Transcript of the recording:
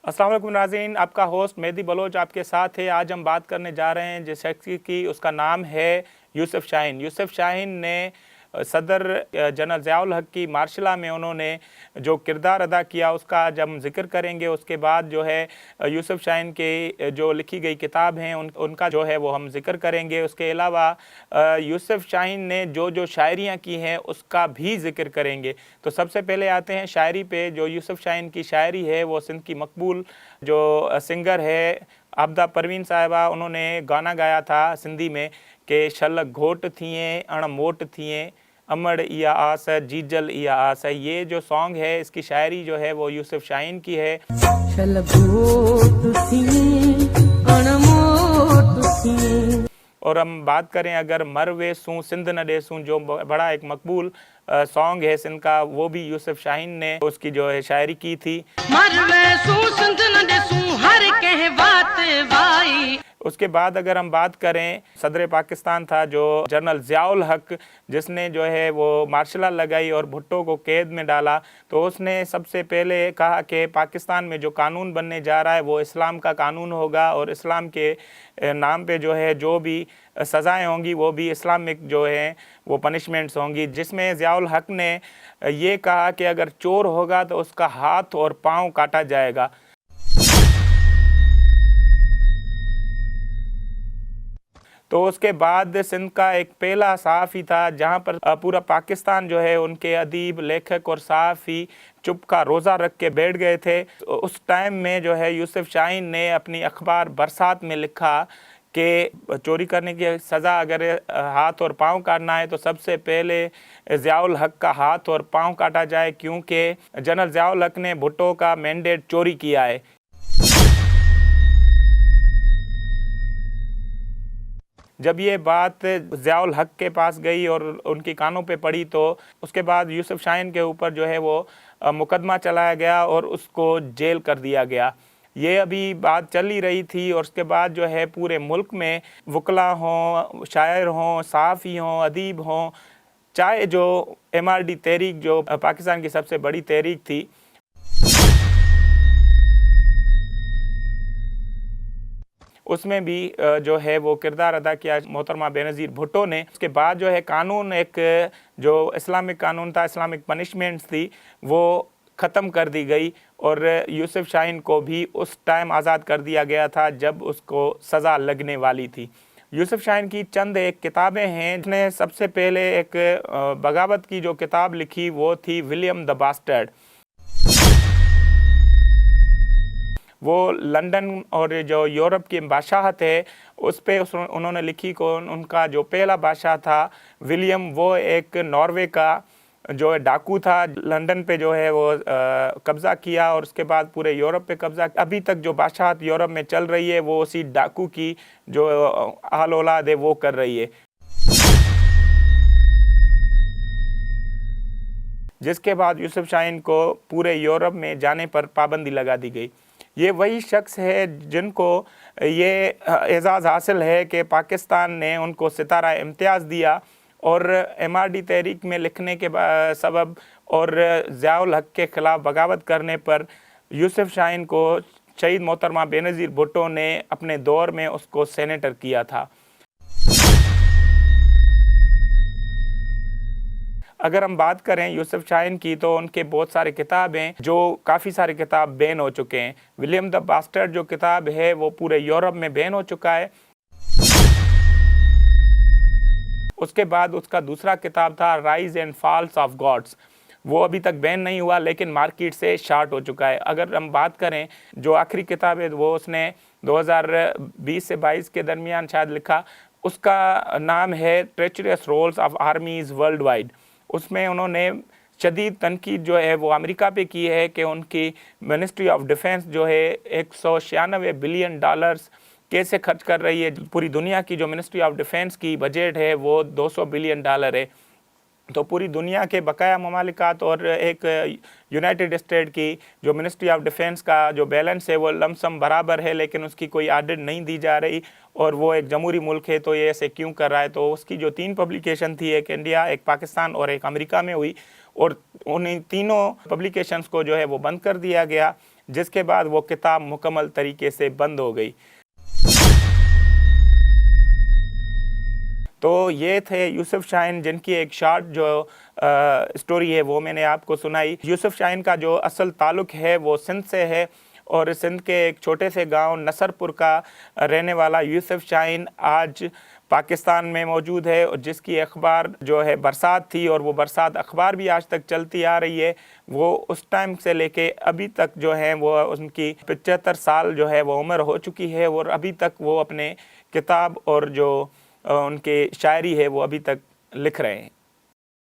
अस्सलाम वालेकुम नाज़रीन, आपका होस्ट मेहदी बलोच आपके साथ है। आज हम बात करने जा रहे हैं जिस शख्स की उसका नाम है यूसुफ शाहीन। यूसुफ शाहीन ने सदर जनरल ज़ियाउल हक़ की मार्शला में उन्होंने जो किरदार अदा किया उसका आज हम जिक्र करेंगे। उसके बाद जो है यूसुफ शाहीन के जो लिखी गई किताब हैं उनका जो है वो हम जिक्र करेंगे। उसके अलावा यूसुफ शाहीन ने जो जो शायरियाँ की हैं उसका भी जिक्र करेंगे। तो सबसे पहले आते हैं शायरी पे। जो यूसुफ शाहीन की शायरी है वो सिंध की मकबूल जो सिंगर है आबदा परवीन साहिबा, उन्होंने गाना गाया था सिंधी में कि शल घोट थिए अण मोट थिए अमड़ इया आस जीजल इया आस। ये जो सॉन्ग है इसकी शायरी जो है वो यूसुफ शाहीन की है। शल घोट थिए अण मोट थिए। और हम बात करें अगर मरवे सूं सिंध न डेसूं, जो बड़ा एक मकबूल सॉन्ग है सिंध का, वो भी यूसुफ शाहीन ने उसकी जो है शायरी की थी। मरवे सूं सिंध न डेसूं हर कह बात भाई। उसके बाद अगर हम बात करें सदर पाकिस्तान था जो जनरल ज़ियाउल हक़, जिसने जो है वो मार्शला लगाई और भुट्टो को कैद में डाला, तो उसने सबसे पहले कहा कि पाकिस्तान में जो कानून बनने जा रहा है वो इस्लाम का कानून होगा और इस्लाम के नाम पे जो है जो भी सज़ाएं होंगी वो भी इस्लामिक जो है वो पनिशमेंट्स होंगी। जिसमें ज़ियाउल हक़ ने ये कहा कि अगर चोर होगा तो उसका हाथ और पाँव काटा जाएगा। तो उसके बाद सिंध का एक पहला सहाफ़ी था जहाँ पर पूरा पाकिस्तान जो है उनके अदीब, लेखक और सहाफ़ी चुप का रोज़ा रख के बैठ गए थे। उस टाइम में जो है यूसुफ शाहीन ने अपनी अखबार बरसात में लिखा कि चोरी करने की सज़ा अगर हाथ और पाँव काटना है तो सबसे पहले ज़ियाउल हक़ का हाथ और पाँव काटा जाए, क्योंकि जनरल ज़ियाउल हक़ ने भुट्टो का मैंडेट चोरी किया है। जब ये बात ज़ियाउल हक़ के पास गई और उनकी कानों पे पड़ी तो उसके बाद यूसुफ शाहीन के ऊपर जो है वो मुकदमा चलाया गया और उसको जेल कर दिया गया। ये अभी बात चल ही रही थी और उसके बाद जो है पूरे मुल्क में वकला हों, शायर हों, सहाफ़ी हों, अदीब हों, चाहे जो MRD तहरीक जो पाकिस्तान की सबसे बड़ी तहरीक थी, उसमें भी जो है वो किरदार अदा किया मोहतरमा बेनज़ीर भुट्टो ने। उसके बाद जो है कानून, एक जो इस्लामिक कानून था, इस्लामिक पनिशमेंट्स थी, वो ख़त्म कर दी गई और यूसुफ शाहीन को भी उस टाइम आज़ाद कर दिया गया था जब उसको सज़ा लगने वाली थी। यूसुफ शाहीन की चंद एक किताबें हैं। उसने सबसे पहले एक बगावत की जो किताब लिखी वो थी विलियम द बास्टर्ड। वो लंदन और जो यूरोप की बादशाहत है उस पर उन्होंने लिखी को उनका जो पहला बादशाह था विलियम, वो एक नॉर्वे का जो डाकू था, लंदन पे जो है वो कब्ज़ा किया और उसके बाद पूरे यूरोप पे कब्ज़ा। अभी तक जो बादशाहत यूरोप में चल रही है वो उसी डाकू की जो आल औलाद है वो कर रही है। जिसके बाद यूसुफ शाहीन को पूरे यूरोप में जाने पर पाबंदी लगा दी गई। ये वही शख्स है जिनको ये एज़ाज़ हासिल है कि पाकिस्तान ने उनको सितारा इम्तियाज़ दिया और MRD तहरीक में लिखने के सबब और ज़ियाउल हक़ के ख़िलाफ़ बगावत करने पर यूसुफ शाहीन को शहीद मोहतरमा बेनज़ीर भुट्टो ने अपने दौर में उसको सेनेटर किया था। अगर हम बात करें यूसुफ शाहीन की तो उनके बहुत सारे किताबें जो काफ़ी सारे किताब बैन हो चुके हैं। विलियम द बास्टर्ड जो किताब है वो पूरे यूरोप में बैन हो चुका है। उसके बाद उसका दूसरा किताब था rise and falls of gods, वो अभी तक बैन नहीं हुआ लेकिन मार्केट से शार्ट हो चुका है। अगर हम बात करें जो आखिरी किताब है वो उसने 2020 से 22 के दरमियान शायद लिखा, उसका नाम है treacherous roles of armies world wide. उसमें उन्होंने शदीद तनकीद जो है वो अमेरिका पे की है कि उनकी मिनिस्ट्री ऑफ डिफेंस जो है 196 बिलियन डॉलर्स कैसे खर्च कर रही है। पूरी दुनिया की जो मिनिस्ट्री ऑफ डिफेंस की बजट है वो 200 बिलियन डॉलर है। तो पूरी दुनिया के बकाया ममालिकात और एक यूनाइटेड स्टेट की जो मिनिस्ट्री ऑफ डिफेंस का जो बैलेंस है वो लमसम बराबर है, लेकिन उसकी कोई ऑडिट नहीं दी जा रही और वो एक जमहूरी मुल्क है तो ये ऐसे क्यों कर रहा है। तो उसकी जो 3 पब्लिकेशन थी, एक इंडिया, एक पाकिस्तान और एक अमेरिका में हुई और उन तीनों पब्लिकेशंस को जो है वो बंद कर दिया गया। जिसके बाद वो किताब मुकम्मल तरीके से बंद हो गई। तो ये थे यूसुफ शाहीन, जिनकी एक शॉर्ट जो स्टोरी है वो मैंने आपको सुनाई। यूसुफ शाहीन का जो असल ताल्लुक़ है वो सिंध से है और सिंध के एक छोटे से गांव नसरपुर का रहने वाला यूसुफ शाहीन आज पाकिस्तान में मौजूद है, और जिसकी अखबार जो है बरसात थी, और वो बरसात अखबार भी आज तक चलती आ रही है। वो उस टाइम से लेके अभी तक जो है वो उनकी 75 साल जो है वो उम्र हो चुकी है, और अभी तक वो अपने किताब और जो उनके शायरी है वो अभी तक लिख रहे हैं।